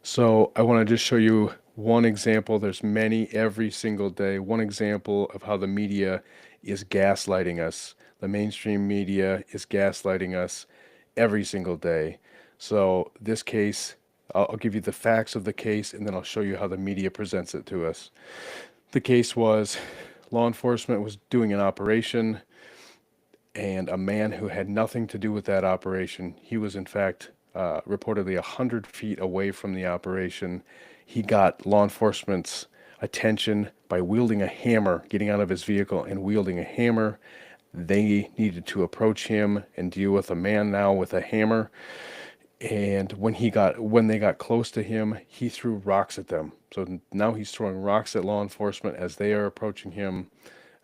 So I want to just show you one example. There's many every single day. One example of how the media is gaslighting us. The mainstream media is gaslighting us every single day. So this case, I'll give you the facts of the case and then I'll show you how the media presents it to us. The case was law enforcement was doing an operation and a man who had nothing to do with that operation, he was in fact reportedly 100 feet away from the operation. He got law enforcement's attention by wielding a hammer, getting out of his vehicle and wielding a hammer. They needed to approach him and deal with a man now with a hammer. And when they got close to him, he threw rocks at them. So now he's throwing rocks at law enforcement as they are approaching him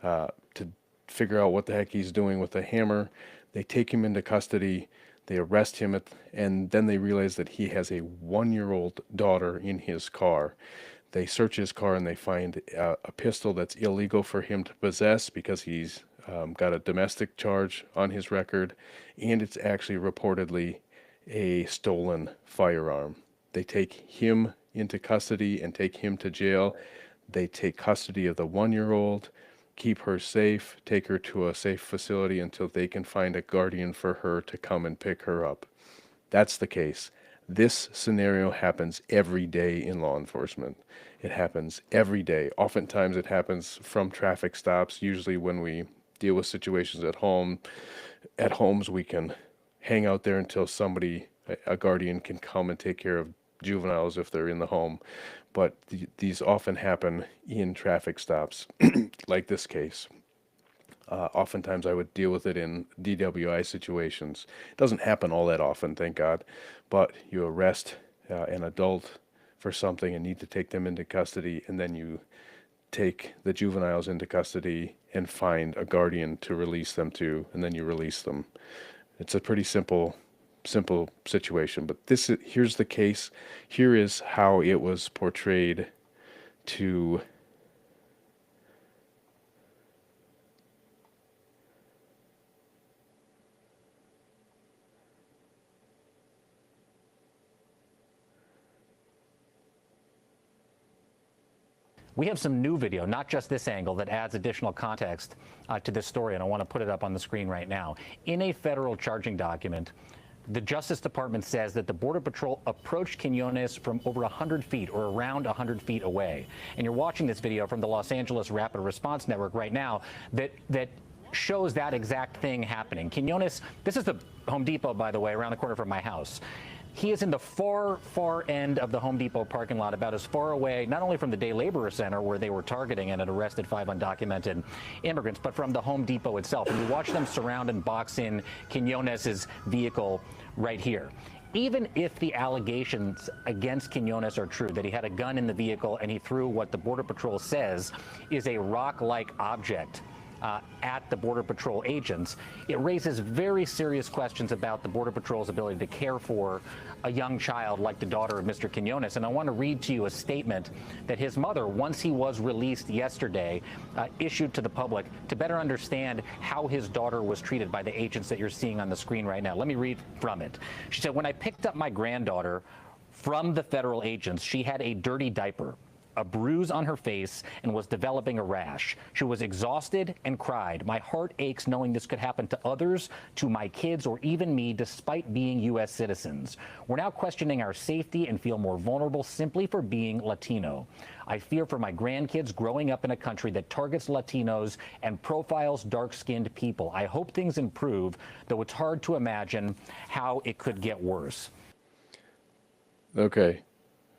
to figure out what the heck he's doing with the hammer. They take him into custody. They arrest him, and then they realize that he has a 1-year-old daughter in his car. They search his car and they find a pistol that's illegal for him to possess because he's got a domestic charge on his record, and it's actually reportedly a stolen firearm. They take him into custody and take him to jail. They take custody of the 1-year-old, keep her safe, take her to a safe facility until they can find a guardian for her to come and pick her up. That's the case. This scenario happens every day in law enforcement. It happens every day. Oftentimes it happens from traffic stops. Usually when we deal with situations at home, at homes we can hang out there until somebody, a guardian, can come and take care of juveniles if they're in the home. But these often happen in traffic stops, like this case. Oftentimes I would deal with it in DWI situations. It doesn't happen all that often, thank God, but you arrest an adult for something and need to take them into custody, and then you take the juveniles into custody and find a guardian to release them to, and then you release them. It's a pretty simple situation, but here's the case. Here is how it was portrayed to We have some new video, not just this angle, that adds additional context to this story, and I want to put it up on the screen right now. In a federal charging document, the Justice Department says that the Border Patrol approached Quinones from over 100 feet or around 100 feet away. And you're watching this video from the Los Angeles Rapid Response Network right now that shows that exact thing happening. Quinones, this is the Home Depot, by the way, around the corner from my house. He is in the far end of the Home Depot parking lot, about as far away, not only from the Day Laborer Center, where they were targeting and had arrested 5 undocumented immigrants, but from the Home Depot itself. And you watch them surround and box in Quinones' vehicle right here. Even if the allegations against Quinones are true, that he had a gun in the vehicle and he threw what the Border Patrol says is a rock-like object at the Border Patrol agents, it raises very serious questions about the Border Patrol's ability to care for a young child like the daughter of Mr. Quinones. And I want to read to you a statement that his mother, once he was released yesterday, issued to the public to better understand how his daughter was treated by the agents that you're seeing on the screen right now. Let me read from it. She said, "When I picked up my granddaughter from the federal agents, she had a dirty diaper, a bruise on her face, and was developing a rash. She was exhausted and cried. My heart aches knowing this could happen to others, to my kids, or even me, despite being U.S. citizens. We're now questioning our safety and feel more vulnerable simply for being Latino. I fear for my grandkids growing up in a country that targets Latinos and profiles dark-skinned people. I hope things improve, though it's hard to imagine how it could get worse." Okay,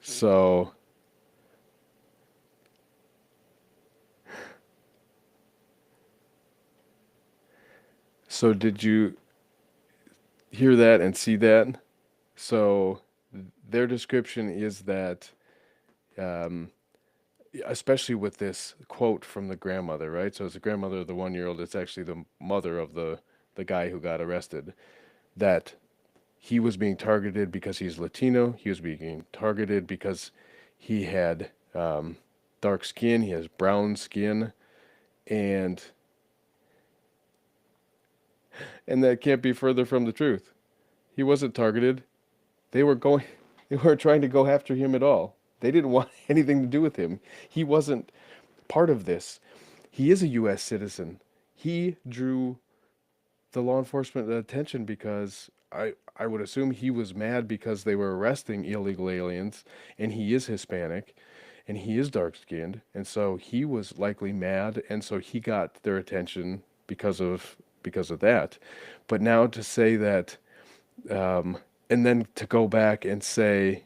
so did you hear that and see that? So their description is that, especially with this quote from the grandmother, right? So it's the grandmother of the 1-year-old. It's actually the mother of the guy who got arrested. That he was being targeted because he's Latino. He was being targeted because he had dark skin. He has brown skin, and that can't be further from the truth. He wasn't targeted. They were going They weren't trying to go after him at all. They didn't want anything to do with him. He wasn't part of this. He is a U.S. citizen. He drew the law enforcement attention because I would assume he was mad because they were arresting illegal aliens, and he is Hispanic, and he is dark skinned, and so he was likely mad, and so he got their attention because of that. But now to say that, and then to go back and say,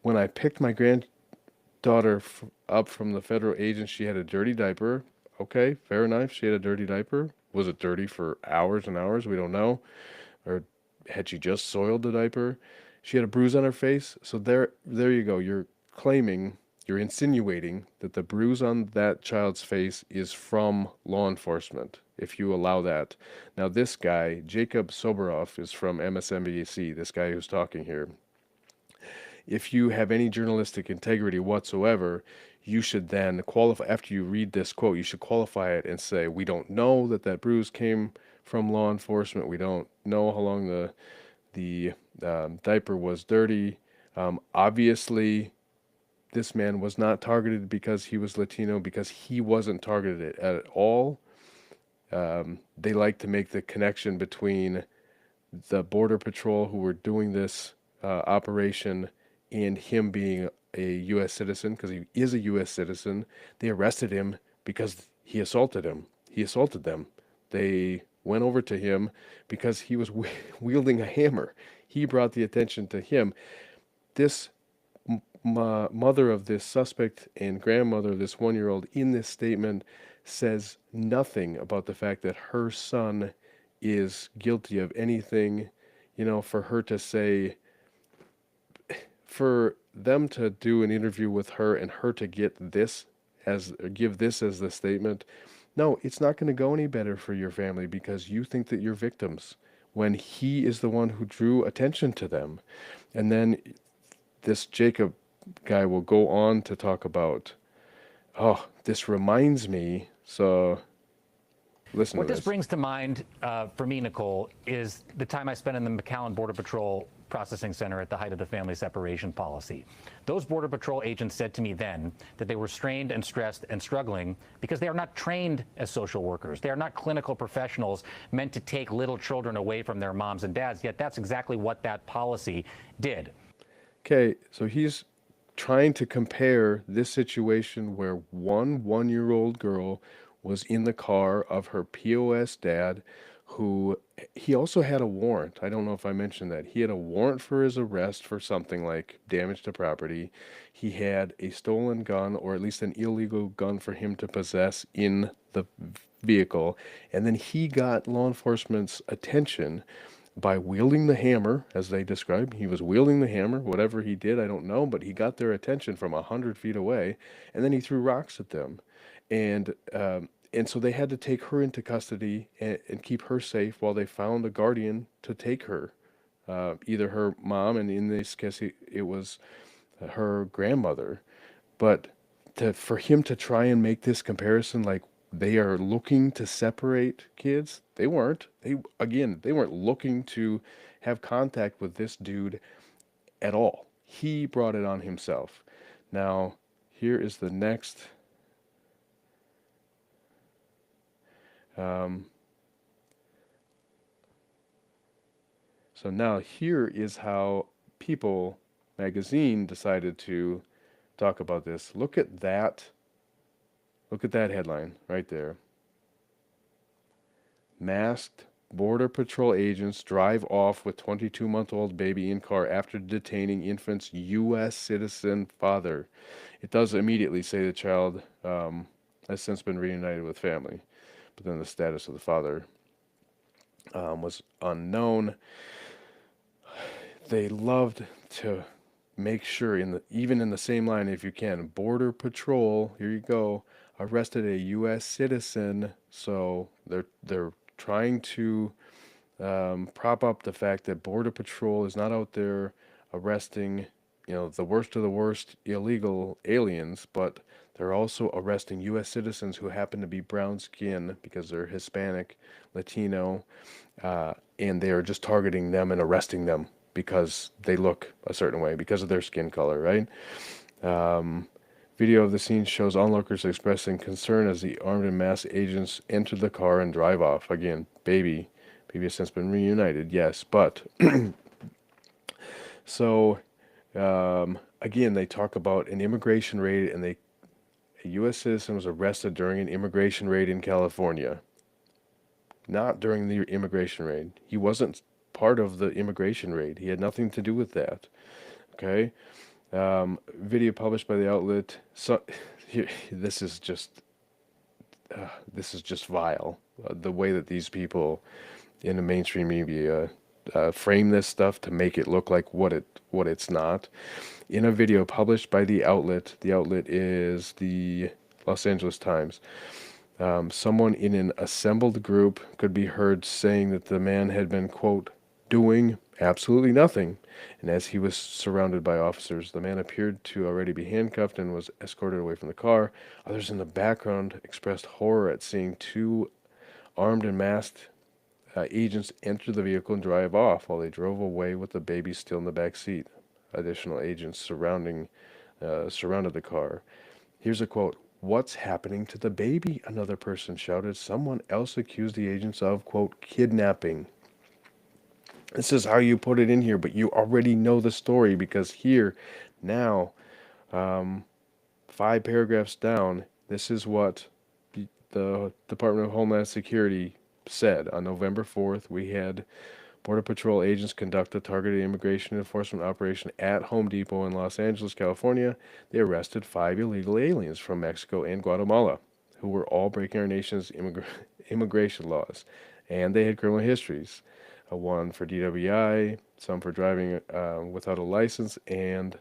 when I picked my granddaughter up from the federal agent, she had a dirty diaper. Okay, fair enough. She had a dirty diaper. Was it dirty for hours and hours? We don't know. Or had she just soiled the diaper? She had a bruise on her face. So there you go. You're insinuating that the bruise on that child's face is from law enforcement, if you allow that. Now, this guy, Jacob Soboroff, is from MSNBC, this guy who's talking here. If you have any journalistic integrity whatsoever, you should then qualify, after you read this quote, you should qualify it and say, we don't know that that bruise came from law enforcement. We don't know how long the diaper was dirty. Obviously, this man was not targeted because he was Latino, because he wasn't targeted at all. They like to make the connection between the Border Patrol who were doing this operation and him being a U.S. citizen, because he is a U.S. citizen. They arrested him because he assaulted him. He assaulted them. They went over to him because he was wielding a hammer. He brought the attention to him. This mother of this suspect and grandmother of this 1-year-old in this statement says nothing about the fact that her son is guilty of anything. You know, for her to say, for them to do an interview with her and her to give this as the statement, no, it's not going to go any better for your family because you think that you're victims when he is the one who drew attention to them. And then this Jacob guy will go on to talk about, oh, this reminds me. So listen What to this this. brings to mind for me, Nicole, is the time I spent in the McAllen Border Patrol Processing Center at the height of the family separation policy. Those Border Patrol agents said to me then that they were strained and stressed and struggling because they are not trained as social workers. They are not clinical professionals meant to take little children away from their moms and dads, yet that's exactly what that policy did. Okay, so he's trying to compare this situation where one-year-old girl was in the car of her POS dad, who he also had a warrant. I don't know if I mentioned that. He had a warrant for his arrest for something like damage to property. He had a stolen gun, or at least an illegal gun for him to possess in the vehicle. And then he got law enforcement's attention by wielding the hammer, as they described. He was wielding the hammer. Whatever he did, I don't know, but he got their attention from 100 feet away, and then he threw rocks at them. And so they had to take her into custody and keep her safe while they found a guardian to take her, either her mom, and in this case, it was her grandmother. But for him to try and make this comparison, like they are looking to separate kids, they weren't. They weren't looking to have contact with this dude at all. He brought it on himself. Now, here is the next. So now here is how People magazine decided to talk about this. Look at that. Look at that headline right there. Masked Border Patrol agents drive off with 22-month-old baby in car after detaining infant's U.S. citizen father. It does immediately say the child has since been reunited with family, but then the status of the father was unknown. They loved to make sure, even in the same line, if you can, Border Patrol, here you go, arrested a U.S. citizen. So they're trying to prop up the fact that Border Patrol is not out there arresting, the worst of the worst illegal aliens, but they're also arresting U.S. citizens who happen to be brown skin because they're Hispanic, Latino, and they are just targeting them and arresting them. because they look a certain way, because of their skin color, right? Video of the scene shows onlookers expressing concern as the armed and masked agents enter the car and drive off. Again, baby has since been reunited, yes, but so again, they talk about an immigration raid, and a U.S. citizen was arrested during an immigration raid in California. Not during the immigration raid. He wasn't part of the immigration raid. He had nothing to do with that. Okay. Video published by the outlet. So here, this is just vile. The way that these people in the mainstream media frame this stuff to make it look like what it's not. In a video published by the outlet is the Los Angeles Times. Someone in an assembled group could be heard saying that the man had been, quote, doing absolutely nothing. And as he was surrounded by officers, the man appeared to already be handcuffed and was escorted away from the car. Others in the background expressed horror at seeing two armed and masked agents enter the vehicle and drive off while they drove away with the baby still in the back seat. Additional agents surrounded the car. Here's a quote. "What's happening to the baby?" another person shouted. Someone else accused the agents of, quote, kidnapping. This is how you put it in here, but you already know the story, because here, now, 5 paragraphs down, this is what the Department of Homeland Security said. On November 4th, we had Border Patrol agents conduct a targeted immigration enforcement operation at Home Depot in Los Angeles, California. They arrested 5 illegal aliens from Mexico and Guatemala who were all breaking our nation's immigration laws, and they had criminal histories. One for DWI, some for driving without a license, and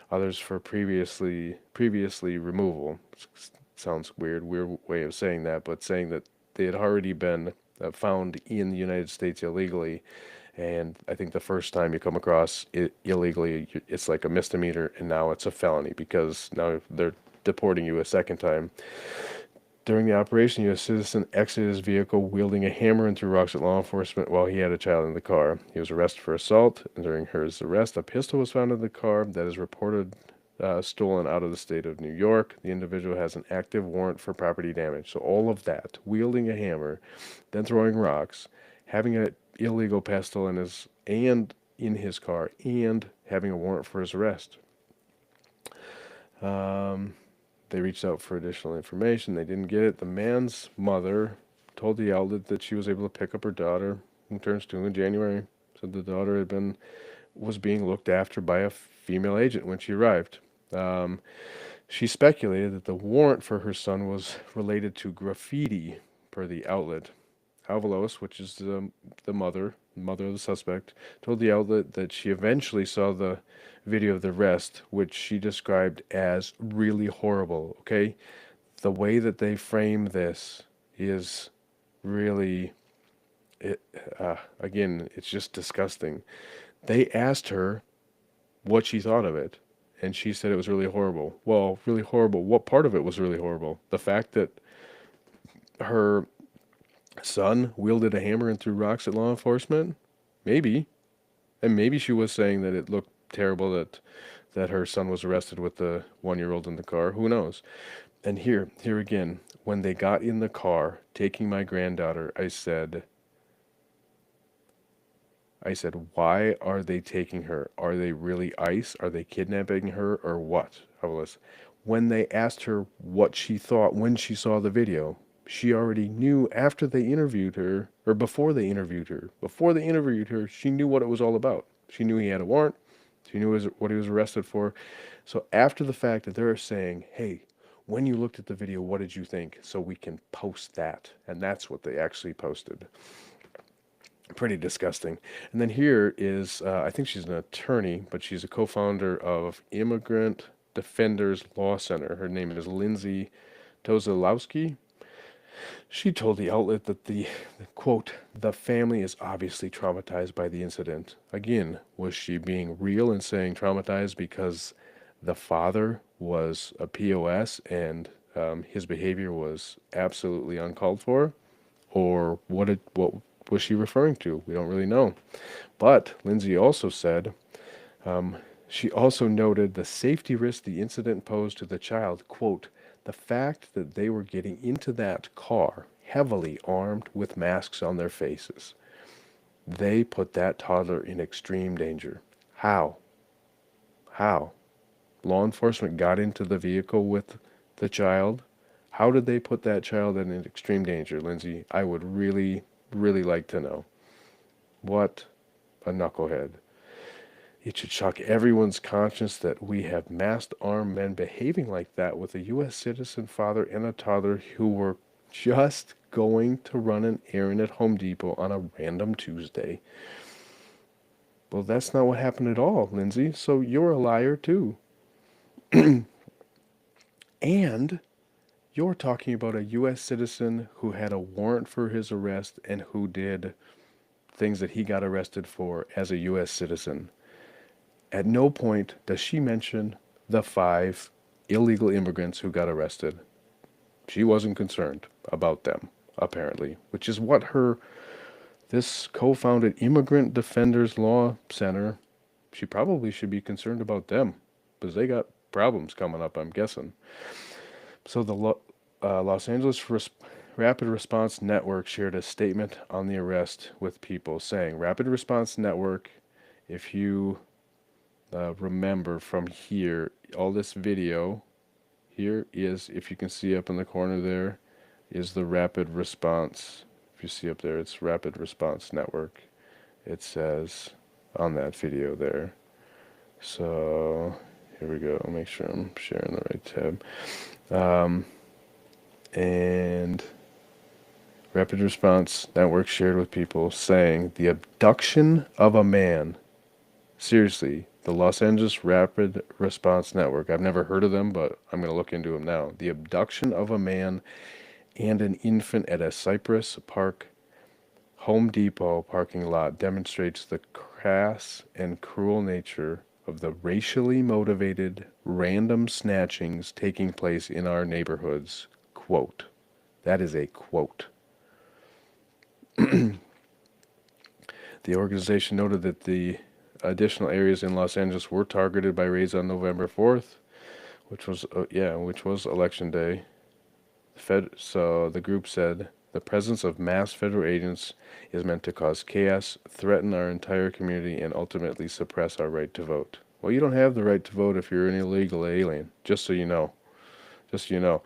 others for previously removal. Sounds weird way of saying that, but saying that they had already been found in the United States illegally. And I think the first time you come across it illegally, it's like a misdemeanor, and now it's a felony because now they're deporting you a second time. During the operation, a U.S. citizen exited his vehicle wielding a hammer and threw rocks at law enforcement while he had a child in the car. He was arrested for assault, and during his arrest, a pistol was found in the car that is reported stolen out of the state of New York. The individual has an active warrant for property damage. So all of that, wielding a hammer, then throwing rocks, having an illegal pistol in his car, and having a warrant for his arrest. They reached out for additional information. They didn't get it. The man's mother told the outlet that she was able to pick up her daughter, who turns 2 in January. Said the daughter was being looked after by a female agent when she arrived. She speculated that the warrant for her son was related to graffiti, per the outlet. Avalos, which is the mother of the suspect, told the outlet that she eventually saw the video of the arrest, which she described as really horrible. Okay, the way that they frame this is really, again, it's just disgusting. They asked her what she thought of it, and she said it was really horrible. Well, really horrible. What part of it was really horrible? The fact that her son wielded a hammer and threw rocks at law enforcement? Maybe. And maybe she was saying that it looked terrible that her son was arrested with the 1-year-old in the car. Who knows? And here again, when they got in the car taking my granddaughter, I said, why are they taking her? Are they really ICE? Are they kidnapping her or what? When they asked her what she thought when she saw the video, she already knew after they interviewed her, or before they interviewed her. Before they interviewed her, she knew what it was all about. She knew he had a warrant. She knew what he was arrested for. So after the fact that they're saying, hey, when you looked at the video, what did you think? So we can post that. And that's what they actually posted. Pretty disgusting. And then here is, I think she's an attorney, but she's a co-founder of Immigrant Defenders Law Center. Her name is Lindsay Tozalowski. She told the outlet that quote, the family is obviously traumatized by the incident. Again, was she being real and saying traumatized because the father was a POS and his behavior was absolutely uncalled for? Or what was she referring to? We don't really know. But Lindsay also said, she also noted the safety risk the incident posed to the child. Quote, the fact that they were getting into that car heavily armed with masks on their faces. They put that toddler in extreme danger. How? How? Law enforcement got into the vehicle with the child. How did they put that child in extreme danger, Lindsay? I would really, really like to know. What a knucklehead. It should shock everyone's conscience that we have masked armed men behaving like that with a U.S. citizen father and a toddler who were just going to run an errand at Home Depot on a random Tuesday. Well, that's not what happened at all, Lindsay, so you're a liar too. And you're talking about a U.S. citizen who had a warrant for his arrest and who did things that he got arrested for as a U.S. citizen. At no point does she mention the 5 illegal immigrants who got arrested. She wasn't concerned about them, apparently, which is what this co-founded Immigrant Defenders Law Center, she probably should be concerned about them because they got problems coming up, I'm guessing. So the Los Angeles Rapid Response Network shared a statement on the arrest with people saying, Rapid Response Network, if you remember from here, all this video here is, if you can see up in the corner there, is the Rapid Response. If you see up there, it's Rapid Response Network. It says on that video there. So here we go. Make sure I'm sharing the right tab. And Rapid Response Network shared with people saying the abduction of a man. Seriously, the Los Angeles Rapid Response Network. I've never heard of them, but I'm going to look into them now. The abduction of a man and an infant at a Cypress Park Home Depot parking lot demonstrates the crass and cruel nature of the racially motivated random snatchings taking place in our neighborhoods. Quote. That is a quote. The organization noted that the additional areas in Los Angeles were targeted by raids on November 4th, which was election day. So the group said the presence of mass federal agents is meant to cause chaos, threaten our entire community, and ultimately suppress our right to vote. Well, you don't have the right to vote if you're an illegal alien, just so you know. Just so you know.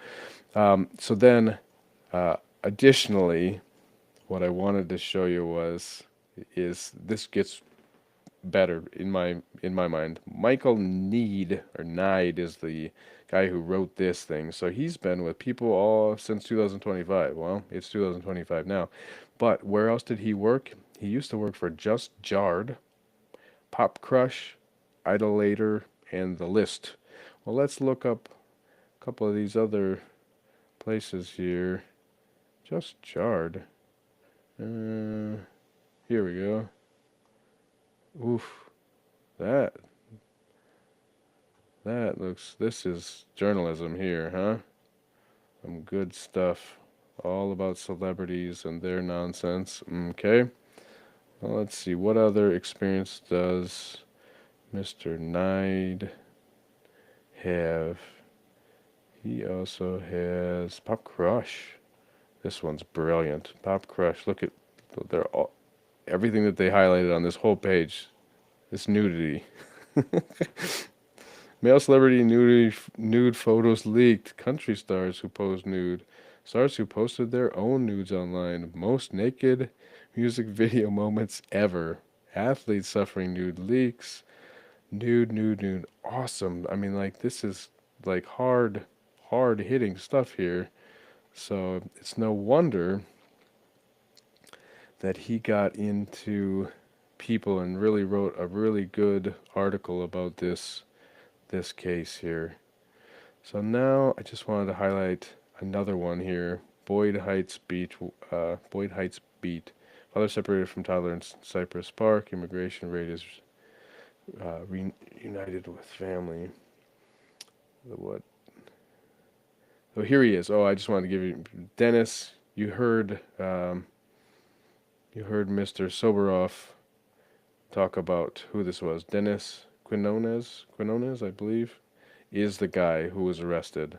So then, additionally, what I wanted to show you is this gets better in my mind. Michael Nide is the guy who wrote this thing. So he's been with people all since 2025. Well, it's 2025 now. But where else did he work? He used to work for Just Jarred, Pop Crush, Idolator, and The List. Well, let's look up a couple of these other places here. Just Jarred. Here we go. Oof. That looks, this is journalism here, huh? Some good stuff. All about celebrities and their nonsense. Okay. Well, let's see. What other experience does Mr. Nide have? He also has Pop Crush. This one's brilliant. Pop Crush. Look at everything that they highlighted on this whole page. This nudity. Male celebrity nude photos leaked. Country stars who pose nude. Stars who posted their own nudes online. Most naked music video moments ever. Athletes suffering nude leaks. Nude. Awesome. I mean, like, this is like hard hitting stuff here. So it's no wonder that he got into people and really wrote a really good article about this case here. So now I just wanted to highlight another one here. Boyd Heights Beat. Father separated from toddler in Cypress Park. Immigration raid is reunited with family. What? Oh, here he is. Oh, I just wanted to give you, Dennis. You heard you heard Mr. Soberoff talk about who this was. Dennis Quinones, I believe, is the guy who was arrested.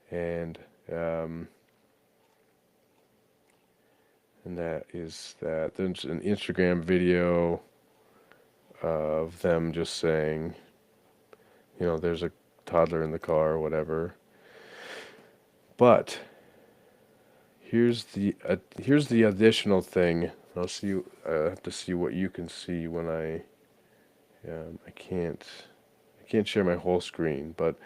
And that is that. There's an Instagram video of them just saying, there's a toddler in the car or whatever. But here's the additional thing. I have to see what you can see when I can't share my whole screen, but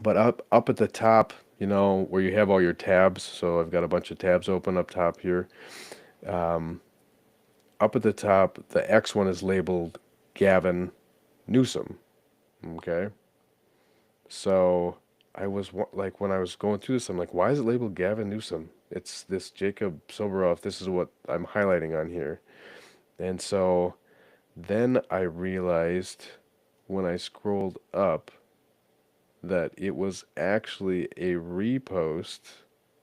up at the top, where you have all your tabs. So I've got a bunch of tabs open up top here. Up at the top, the X one is labeled Gavin Newsom. Okay. So I was like, when I was going through this, I'm like, why is it labeled Gavin Newsom? It's this Jacob Soberoff. This is what I'm highlighting on here. And so then I realized when I scrolled up that it was actually a repost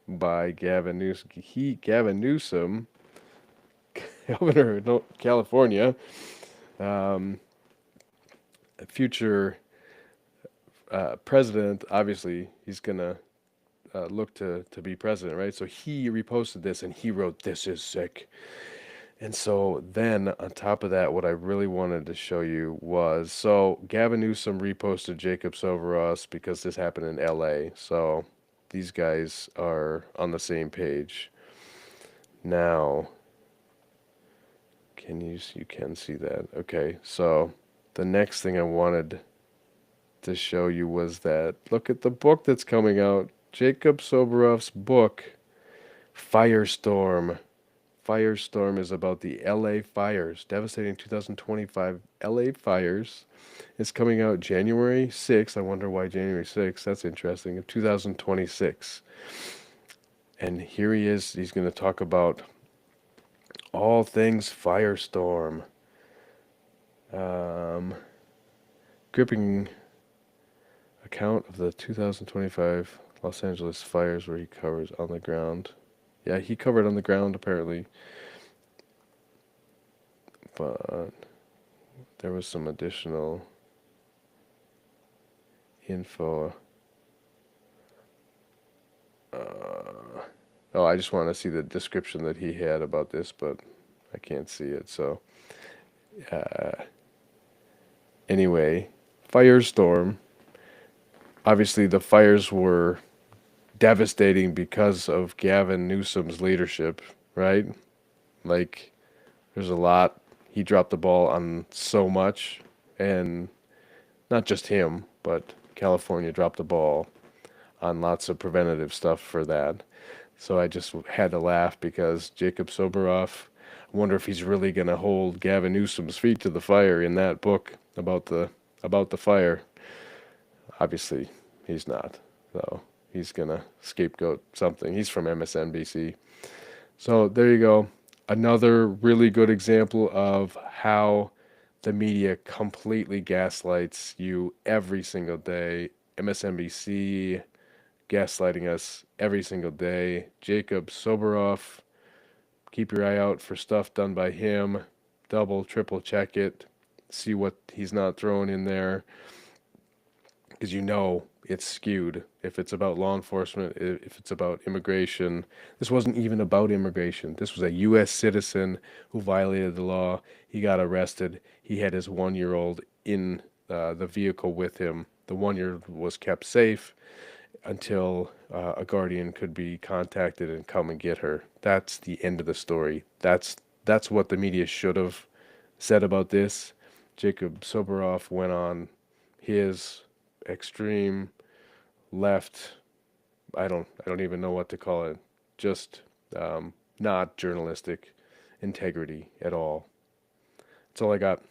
by Gavin Newsom. Gavin Newsom, governor of California, future president. Obviously, he's gonna look to be president, right? So he reposted this and he wrote, "This is sick." And so then on top of that, what I really wanted to show you was, so Gavin Newsom reposted Jacob Soberos because this happened in LA. So these guys are on the same page. Now, you can see that. Okay, so the next thing I wanted to show you was that, look at the book that's coming out. Jacob Soberoff's book, Firestorm. Firestorm is about the LA fires, devastating 2025 LA fires. It's coming out January 6th. I wonder why January 6th. That's interesting. Of 2026. And here he is. He's going to talk about all things Firestorm. Gripping account of the 2025 Los Angeles fires, where he covers on the ground. Yeah, he covered on the ground apparently. But there was some additional info. I just want to see the description that he had about this, but I can't see it. So, anyway, Firestorm. Obviously, the fires were devastating because of Gavin Newsom's leadership, right? Like, there's a lot. He dropped the ball on so much, and not just him, but California dropped the ball on lots of preventative stuff for that. So I just had to laugh because Jacob Soberoff, I wonder if he's really going to hold Gavin Newsom's feet to the fire in that book about the fire. Obviously, he's not. So he's going to scapegoat something. He's from MSNBC. So there you go. Another really good example of how the media completely gaslights you every single day. MSNBC gaslighting us every single day. Jacob Soberoff, keep your eye out for stuff done by him. Double, triple check it. See what he's not throwing in there. Because it's skewed. If it's about law enforcement, if it's about immigration. This wasn't even about immigration. This was a U.S. citizen who violated the law. He got arrested. He had his 1-year-old in the vehicle with him. The 1-year-old was kept safe until a guardian could be contacted and come and get her. That's the end of the story. That's what the media should have said about this. Jacob Soberoff went on his extreme left, I don't even know what to call it, just not journalistic integrity at all. That's all I got.